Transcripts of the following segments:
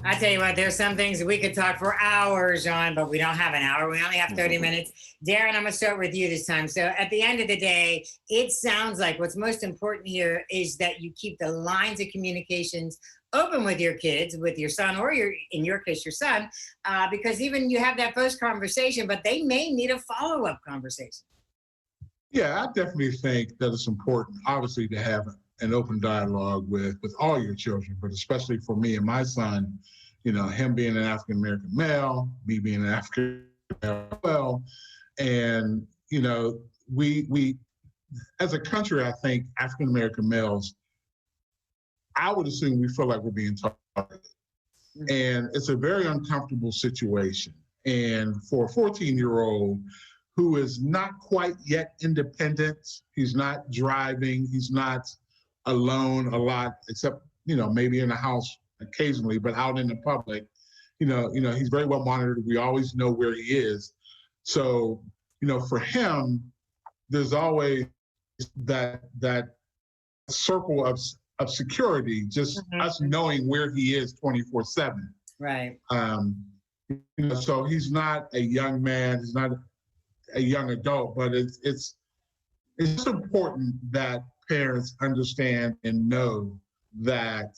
I tell you what, there's some things we could talk for hours on, but we don't have an hour. We only have 30 minutes. Darren, I'm going to start with you this time. So at the end of the day, it sounds like what's most important here is that you keep the lines of communications open with your kids, with your son, or in your case, your son, because even you have that first conversation, but they may need a follow-up conversation. Yeah, I definitely think that it's important, obviously, to have an open dialogue with all your children, but especially for me and my son, him being an African American male, me being an African male as well, and we as a country, I think African American males, I would assume we feel like we're being targeted, and it's a very uncomfortable situation. And for a 14-year-old who is not quite yet independent, he's not driving, he's not alone a lot, except maybe in the house occasionally, but out in the public, he's very well monitored. We always know where he is. So, for him, there's always that circle of security, just us knowing where he is 24/7. Right. So he's not a young man, he's not a young adult, but it's important that parents understand and know that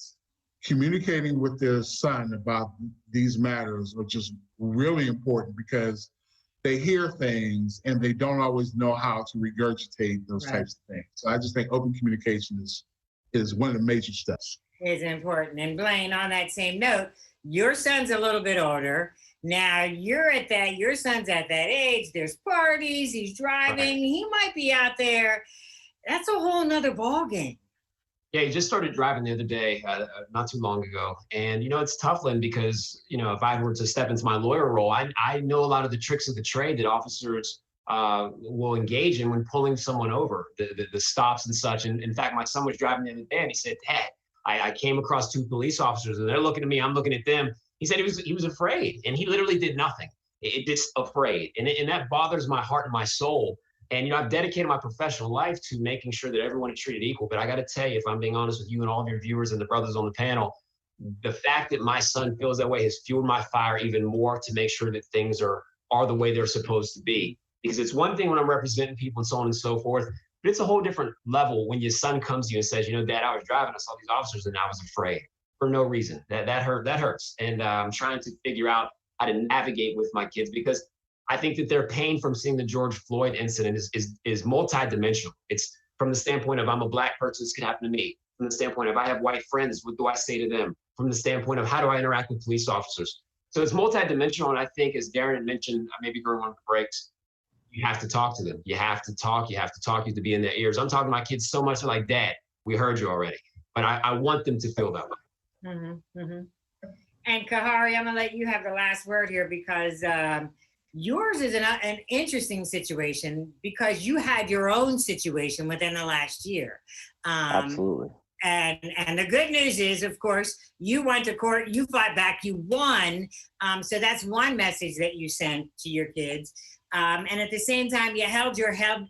communicating with their son about these matters are just really important, because they hear things and they don't always know how to regurgitate those types of things. So I just think open communication is one of the major steps. Is important. And Blaine, on that same note, your son's a little bit older. Now your son's at that age, there's parties, he's driving, he might be out there. That's a whole nother ballgame. Yeah, he just started driving the other day, not too long ago. And, it's tough, Lynn, because, if I were to step into my lawyer role, I know a lot of the tricks of the trade that officers will engage in when pulling someone over, the stops and such. And in fact, my son was driving the other day and he said, Dad, I came across two police officers and they're looking at me, I'm looking at them. He said he was afraid, and he literally did nothing. It just afraid. And that bothers my heart and my soul. And, I've dedicated my professional life to making sure that everyone is treated equal. But I got to tell you, if I'm being honest with you and all of your viewers and the brothers on the panel, the fact that my son feels that way has fueled my fire even more to make sure that things are the way they're supposed to be. Because it's one thing when I'm representing people and so on and so forth, but it's a whole different level when your son comes to you and says, Dad, I was driving, I saw these officers and I was afraid for no reason. That hurts. And I'm trying to figure out how to navigate with my kids, because I think that their pain from seeing the George Floyd incident is multidimensional. It's from the standpoint of I'm a Black person, this could happen to me. From the standpoint of I have white friends, what do I say to them? From the standpoint of how do I interact with police officers? So it's multidimensional. And I think, as Darren had mentioned, maybe during one of the breaks, you have to talk to them. You have to talk. You have to be in their ears. I'm talking to my kids so much, they're like, Dad, we heard you already. But I want them to feel that way. Mm-hmm, mm-hmm. And Kahari, I'm gonna let you have the last word here, because yours is an interesting situation, because you had your own situation within the last year. Absolutely. And the good news is, of course, you went to court, you fought back, you won. So that's one message that you sent to your kids. And at the same time, you held your head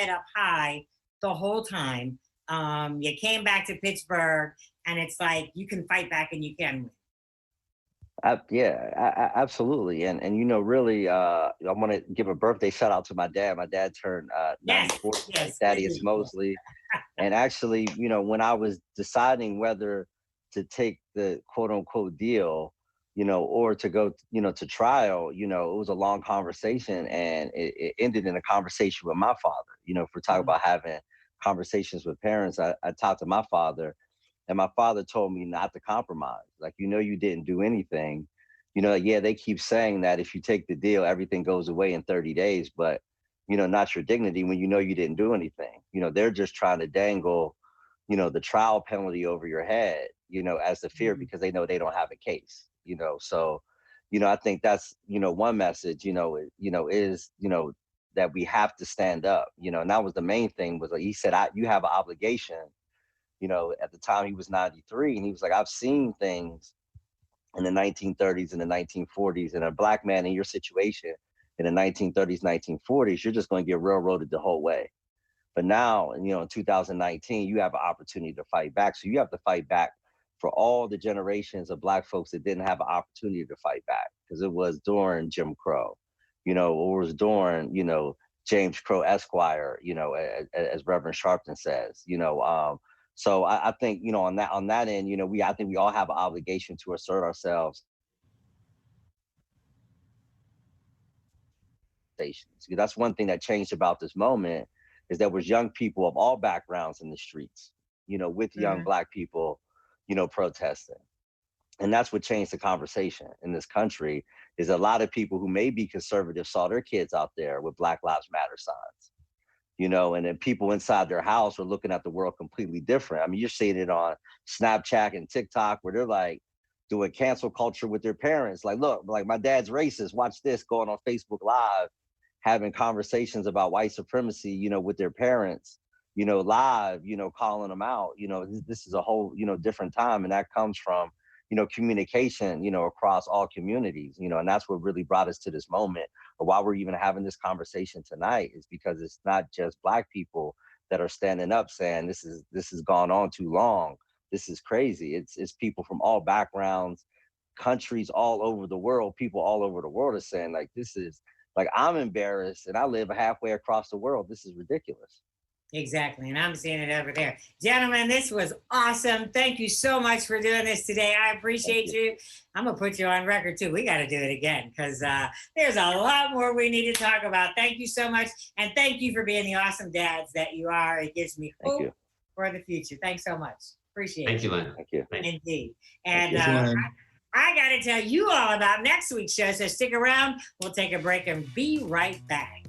up high the whole time. You came back to Pittsburgh, and it's like you can fight back and you can win. Absolutely. And really, I want to give a birthday shout out to my dad. My dad turned 94. Yes, Thaddeus Mosley. And actually, when I was deciding whether to take the quote unquote deal, or to go, to trial, it was a long conversation, and it ended in a conversation with my father. If we're talking about having conversations with parents, I talked to my father, and my father told me not to compromise. Like, you didn't do anything. They keep saying that if you take the deal, everything goes away in 30 days, but, not your dignity when you didn't do anything. They're just trying to dangle, the trial penalty over your head, as the fear, because they know they don't have a case, So, I think that's, one message, is, that we have to stand up, and that was the main thing. Was like, he said, you have an obligation. At the time he was 93, and he was like, I've seen things in the 1930s and the 1940s, and a Black man in your situation in the 1930s, 1940s, you're just going to get railroaded the whole way. But now, in 2019, you have an opportunity to fight back. So you have to fight back for all the generations of Black folks that didn't have an opportunity to fight back, because it was during Jim Crow, or it was during, James Crow Esquire, as Reverend Sharpton says, so I think, on that end, I think we all have an obligation to assert ourselves. That's one thing that changed about this moment, is there was young people of all backgrounds in the streets, with young Black people, protesting. And that's what changed the conversation in this country, is a lot of people who may be conservative saw their kids out there with Black Lives Matter signs, and then people inside their house are looking at the world completely different. I mean, you're seeing it on Snapchat and TikTok, where they're like doing cancel culture with their parents. Like, look, like, my dad's racist, watch this, going on Facebook Live, having conversations about white supremacy, with their parents, live, calling them out. This is a whole, different time. And that comes from, communication, across all communities, and that's what really brought us to this moment, or why we're even having this conversation tonight, is because it's not just Black people that are standing up saying this has gone on too long. This is crazy. It's people from all backgrounds, countries all over the world, people all over the world are saying, like, this is, like, I'm embarrassed and I live halfway across the world. This is ridiculous. Exactly. And I'm seeing it over there. Gentlemen, this was awesome. Thank you so much for doing this today. I appreciate you. I'm going to put you on record too. We got to do it again, because there's a lot more we need to talk about. Thank you so much. And thank you for being the awesome dads that you are. It gives me hope for the future. Thanks so much. Appreciate it. Thank you, Lynn. Thank you. Indeed. And I got to tell you all about next week's show. So stick around. We'll take a break and be right back.